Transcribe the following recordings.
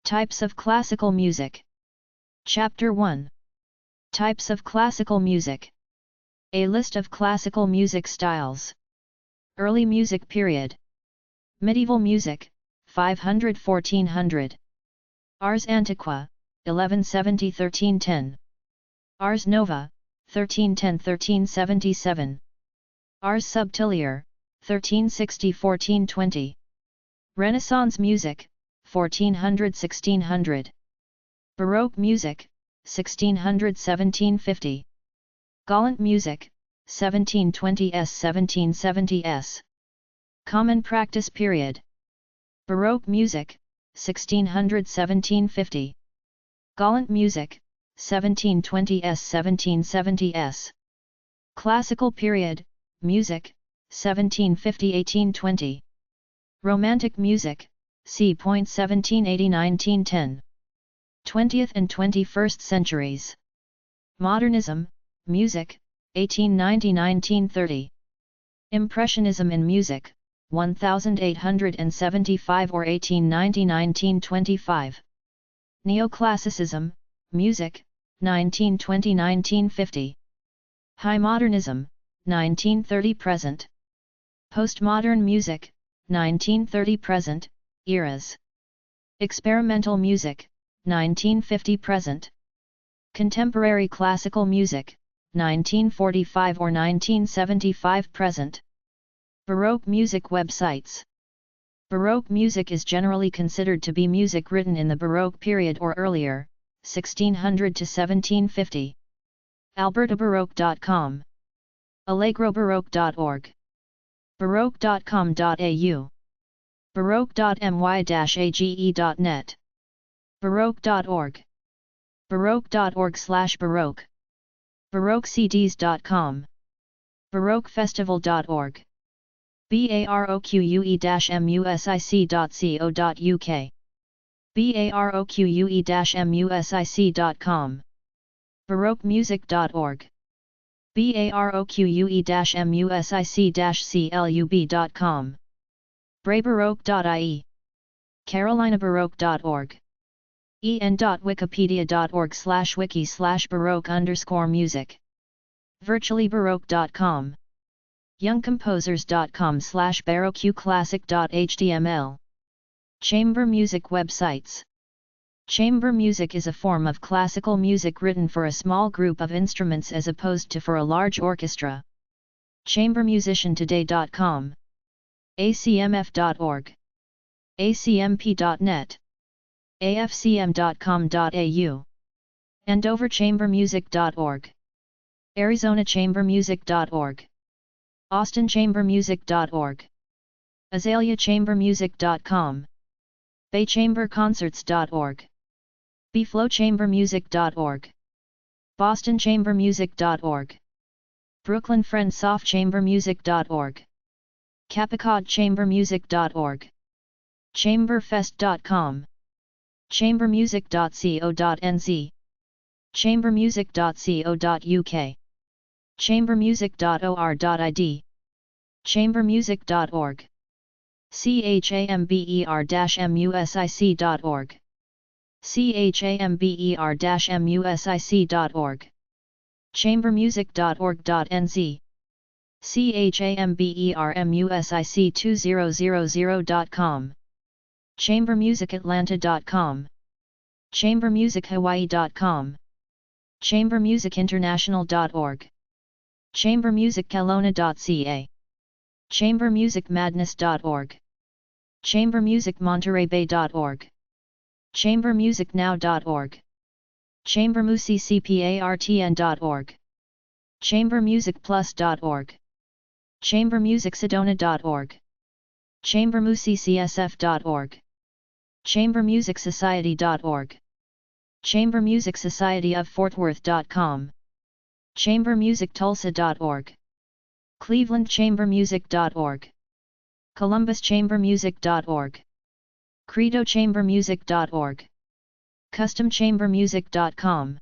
Types of classical music. Chapter 1. Types of classical music. A list of classical music styles. Early music period. Medieval music, 500–1400. Ars Antiqua, 1170–1310. Ars Nova, 1310–1377. Ars Subtilior, 1360–1420. Renaissance music, 1400–1600. Baroque music, 1600–1750. Galant music, 1720s–1770s. Common practice period. Baroque music, 1600–1750. Galant music, 1720s–1770s. Classical period, music, 1750–1820. Romantic music, c. 1780–1910. 20th and 21st centuries. Modernism, music, 1890–1930. Impressionism in music, 1875 or 1890–1925. Neoclassicism, music, 1920–1950. High Modernism, 1930–present. Postmodern music, 1930–present, eras. Experimental music, 1950–present. Contemporary classical music, 1945 or 1975–present. Baroque music websites. Baroque music is generally considered to be music written in the Baroque period or earlier, 1600 to 1750. albertabaroque.com. allegrobaroque.org. baroque.com.au. baroque.my-age.net. baroque.org. baroque.org/baroque. baroquecds.com. baroquefestival.org. baroque-music.co.uk. baroque-music.com. baroquemusic.org. baroque-music-club.com. braybaroque.ie. carolinabaroque.org. en.wikipedia.org/wiki/baroque_music. virtuallybaroque.com. youngcomposers.com/baroqueclassic.html. Chamber music websites. Chamber music is a form of classical music written for a small group of instruments as opposed to for a large orchestra. chambermusiciantoday.com. acmf.org. acmp.net. afcm.com.au. andoverchambermusic.org. arizonachambermusic.org. austinchambermusic.org. azaleachambermusic.com. baychamberconcerts.org. bflowchambermusic.org. bostonchambermusic.org. brooklynfriendsoftchambermusic.org. capicodchambermusic.org. chamberfest.com. chambermusic.co.nz. chambermusic.co.uk. chambermusic.or.id. chambermusic.org. chamber-music.org. chamber-music.org. chambermusic.org.nz. chambermusic2000.com. chambermusicatlanta.com. chambermusichawaii.com. chambermusicinternational.org. chambermusickelowna.ca. chambermusicmadness.org. chambermusicmonterreybay.org. chambermusicnow.org. chambermusicpartn.org. chambermusicplus.org. chambermusicsedona.org. chambermusiccsf.org. chambermusicsociety.org. chambermusicsocietyoffortworth.com. chambermusictulsa.org. clevelandchambermusic.org. columbuschambermusic.org. credochambermusic.org. customchambermusic.com.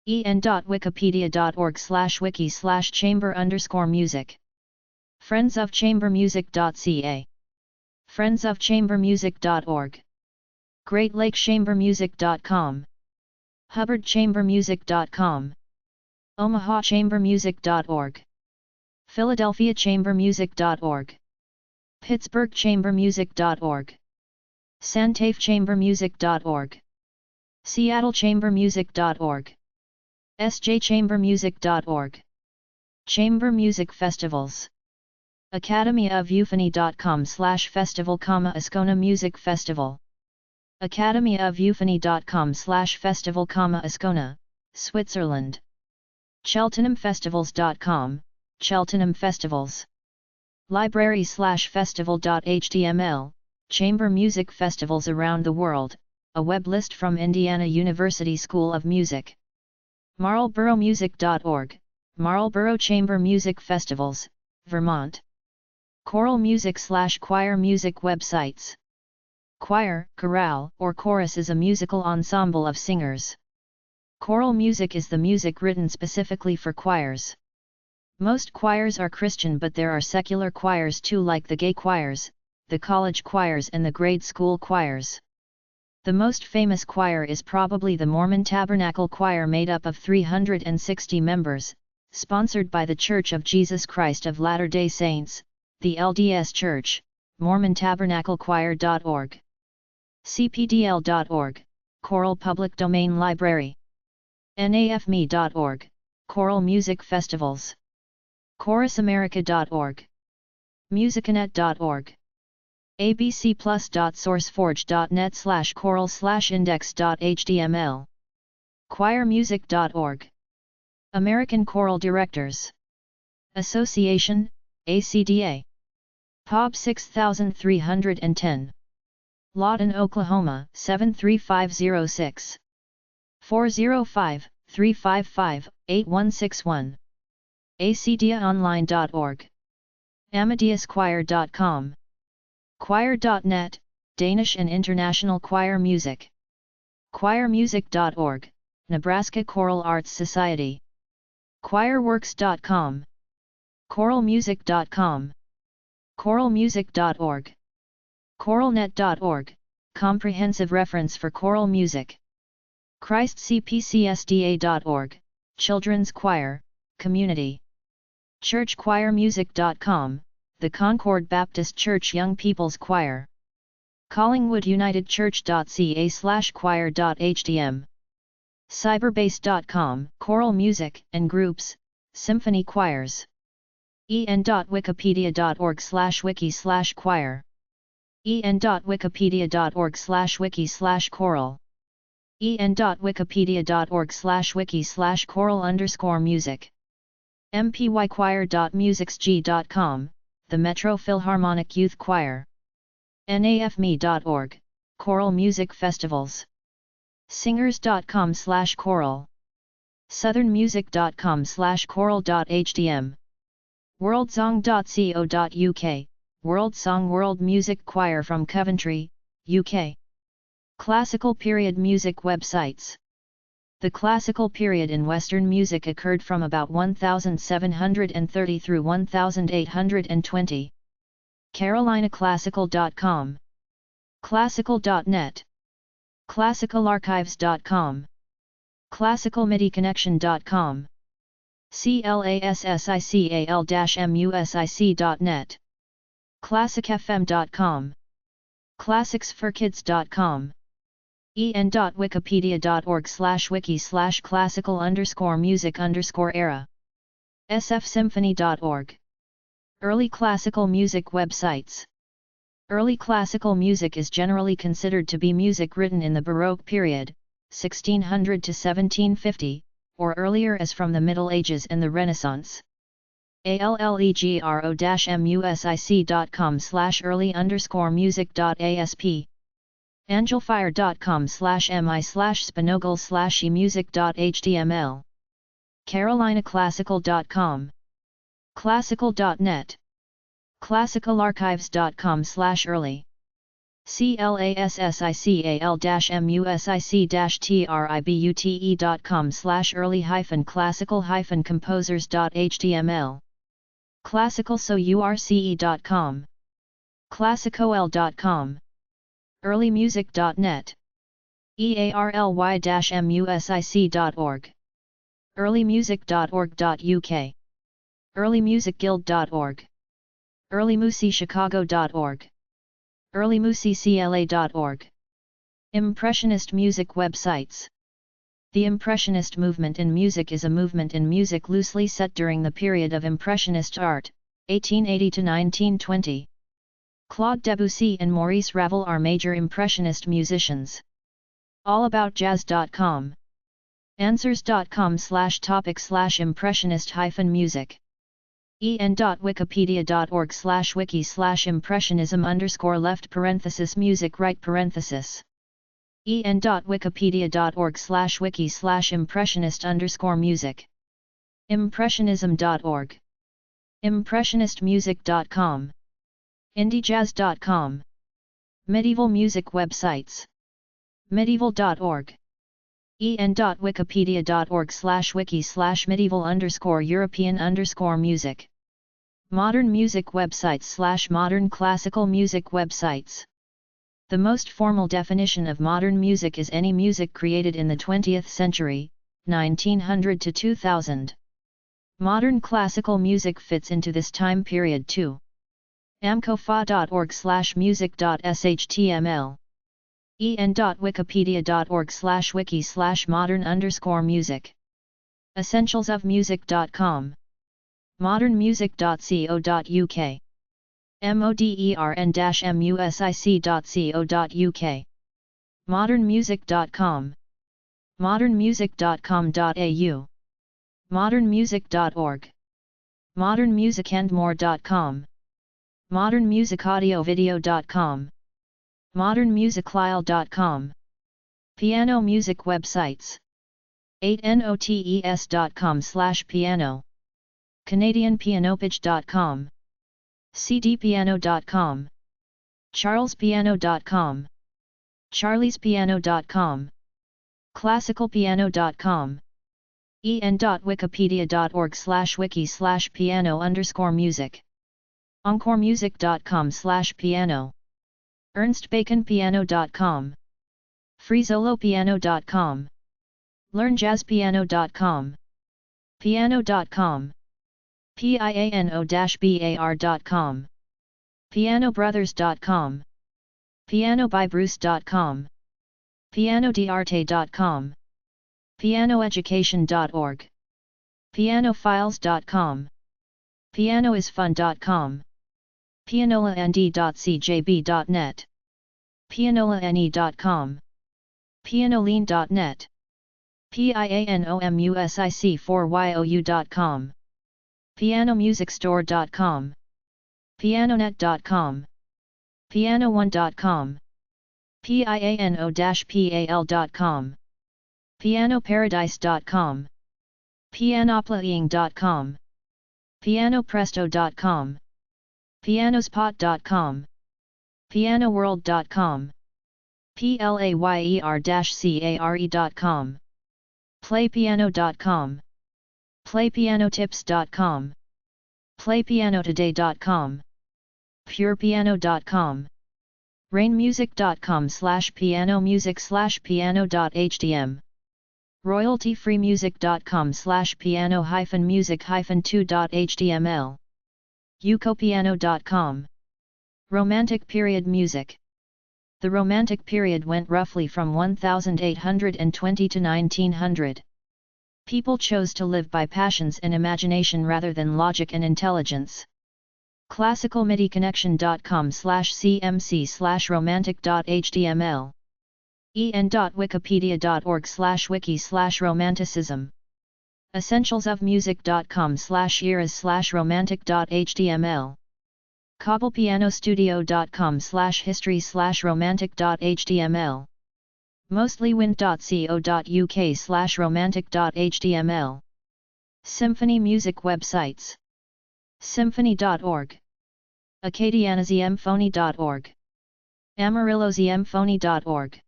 en.wikipedia.org/wiki/chamber_music. friendsofchambermusic.ca. friendsofchambermusic.org. GreatLakeChamberMusic.com, HubbardChamberMusic.com, OmahaChamberMusic.org, PhiladelphiaChamberMusic.org, PittsburghChamberMusic.org, SantaFeChamberMusic.org, SeattleChamberMusic.org, SJChamberMusic.org. Chamber Music Festivals. academyofeuphony.com/festival, Ascona Music Festival. academyofeuphony.com/festival, Ascona, Switzerland. cheltenhamfestivals.com, Cheltenham Festivals. library/festival.html, Chamber Music Festivals around the world, a web list from Indiana University School of Music. marlboromusic.org, Marlboro Chamber Music Festivals, Vermont. Choral music/choir music websites. Choir, chorale, or chorus is a musical ensemble of singers. Choral music is the music written specifically for choirs. Most choirs are Christian, but there are secular choirs too, like the gay choirs, the college choirs and the grade school choirs. The most famous choir is probably the Mormon Tabernacle Choir, made up of 360 members, sponsored by the Church of Jesus Christ of Latter-day Saints, the LDS Church, MormonTabernacleChoir.org. CPDL.org, Choral Public Domain Library. NAFME.org, Choral Music Festivals. ChorusAmerica.org. Musicanet.org. abcplus.sourceforge.net/choral/index.html. choirmusic.org. American Choral Directors Association, ACDA. POB 6310. Lawton, Oklahoma 73506. 405-355-8161. acdaonline.org. AmadeusChoir.com. Choir.net, Danish and International Choir Music. choirmusic.org, Nebraska Choral Arts Society. choirworks.com. choralmusic.com. choralmusic.org. choralnet.org, comprehensive reference for choral music. christcpcsda.org, Children's Choir, Community. churchchoirmusic.com, the Concord Baptist Church Young People's Choir. collingwoodunitedchurch.ca/choir.htm. cyberbase.com, choral music and groups, symphony choirs. en.wikipedia.org/wiki/choir. en.wikipedia.org/wiki/choral. en.wikipedia.org/wiki/choral_music. mpychoir.musicsg.com, the Metro Philharmonic Youth Choir. nafme.org, Choral Music Festivals. singers.com/choral. southernmusic.com/choral.htm. worldsong.co.uk, World Song World Music Choir from Coventry, UK. Classical period music websites. The classical period in Western music occurred from about 1730 through 1820. carolinaclassical.com. classical.net. classicalarchives.com. classicalmidiconnection.com. classical-music.net. classicfm.com. classicsforkids.com. en.wikipedia.org/wiki/classical_music_era. sfsymphony.org. Early classical music websites. Early classical music is generally considered to be music written in the Baroque period, 1600 to 1750, or earlier, as from the Middle Ages and the Renaissance. allegro-music.com/early_music.asp. angelfire.com/mi/spinogle/emusic.html. carolinaclassical.com. classical.net. classicalarchives.com/early. classical-music.com/early-classical-composers.html. classicalsource.com. classicol.com. earlymusic.net. early-music.org, earlymusic.org.uk, earlymusicguild.org, earlymusicchicago.org, earlymusiccla.org. Impressionist music websites. The Impressionist movement in music is a movement in music loosely set during the period of Impressionist art, 1880 to 1920. Claude Debussy and Maurice Ravel are major Impressionist musicians. AllAboutJazz.com. Answers.com/topic/impressionist-music. en.wikipedia.org/wiki/impressionism_left parenthesis music right parenthesis. en.wikipedia.org/wiki/impressionist_music. Impressionism.org. Impressionistmusic.com. indiejazz.com. Medieval music websites. medieval.org. en.wikipedia.org/wiki/medieval_European_music. Modern music websites /modern classical music websites. The most formal definition of modern music is any music created in the 20th century, 1900 to 2000. Modern classical music fits into this time period too. amcofa.org/music.shtml. en.wikipedia.org/wiki/modern_music. Essentialsofmusic.com. modernmusic.co.uk. modern-music.co.uk. modernmusic.com. modernmusic.com.au. modernmusic.org. modernmusicandmore.com. modernmusicaudio-video.com. modernmusiclyle.com. Piano music websites. 8notes.com/piano. canadianpianopage.com. cdpiano.com. charlespiano.com. charliespiano.com. classicalpiano.com. en.wikipedia.org/wiki/piano_music. encoremusic.com/piano. ernstbaconpiano.com. freezolopiano.com. learnjazzpiano.com. piano.com. piano-bar.com. pianobrothers.com. pianobybruce.com. pianodiarte.com. pianoeducation.org. pianofiles.com. pianoisfun.com. pianoland.cjb.net. pianolane.com. pianoline.net. pianomusic4you.com. pianomusicstore.com. pianonet.com. piano1.com. piano-pal.com. pianoparadise.com. pianoplaying.com. pianopresto.com. pianospot.com. pianoworld.com. player-care.com. playpiano.com. playpianotips.com. playpianotoday.com. purepiano.com. rainmusic.com/pianomusic/piano.htm. royaltyfreemusic.com/piano-music-2.html. ucopiano.com. Romantic period music. The Romantic period went roughly from 1820 to 1900. People chose to live by passions and imagination rather than logic and intelligence. classicalmidiconnection.com/cmc/romantic.html. en.wikipedia.org/wiki/romanticism. essentialsofmusic.com/eras/romantic.html. cobblepianostudio.com/history/romantic.html. mostlywind.co.uk/romantic.html. Symphony music websites. symphony.org. acadianazymphonie.org. amarillozymphonie.org.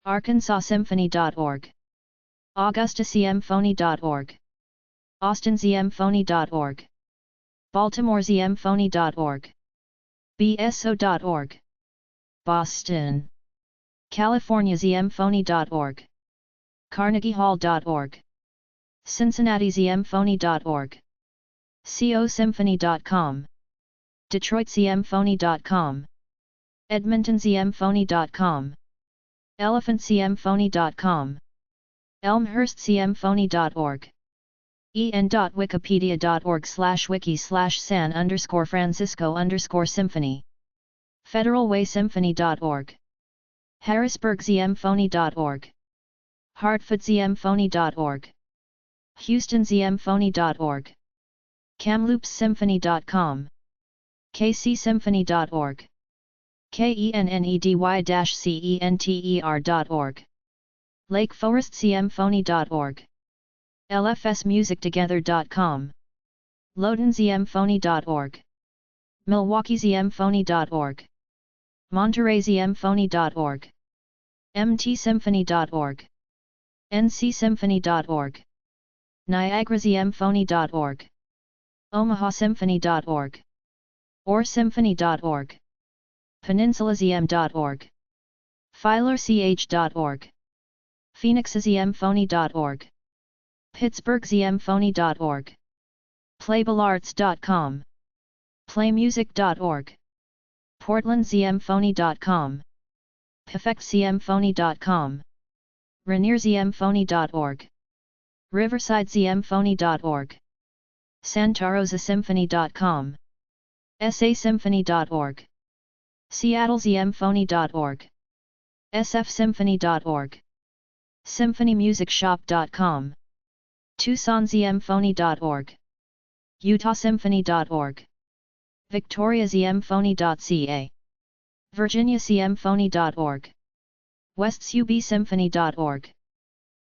arkansassymphonie.org. augustasymphonie.org. austinzymphonie.org. baltimorezymphonie.org. bso.org. Boston. CaliforniaZMphony.org, CarnegieHall.org, CincinnatiZMphony.org, COSymphony.com, DetroitZMphony.com, EdmontonZMphony.com, ElephantZMphony.com, ElmhurstZMphony.org, en.wikipedia.org/wiki/San_Francisco_symphony, FederalWaySymphony.org, HarrisburgZMphony.org, HartfordZMphony.org, HoustonZMphony.org, KamloopsSymphony.com, KCSymphony.org, KENNEDY-CENTER.org, LakeForestZMphony.org, LFSMusicTogether.com, LowdenZMphony.org, MilwaukeeZMphony.org, MontereyZMphony.org, MTSymphony.org, NCSymphony.org, NiagaraZMphony.org, OmahaSymphony.org, OrSymphony.org, PeninsulaZM.org, PhilarCH.org, PhoenixZMphony.org, PittsburghZMphony.org, PlayBallarts.com, PlayMusic.org, PortlandZMphony.com, PeffectZMphony.com, RanierZMphony.org, RiversideZMphony.org, SantarosaSymphony.com, SASymphony.org, SeattleZMphony.org, SFSymphony.org, SymphonyMusicShop.com, TucsonZMphony.org, UtahSymphony.org, VictoriaZMphony.ca, VirginiaZMphony.org, WestSUBSymphony.org,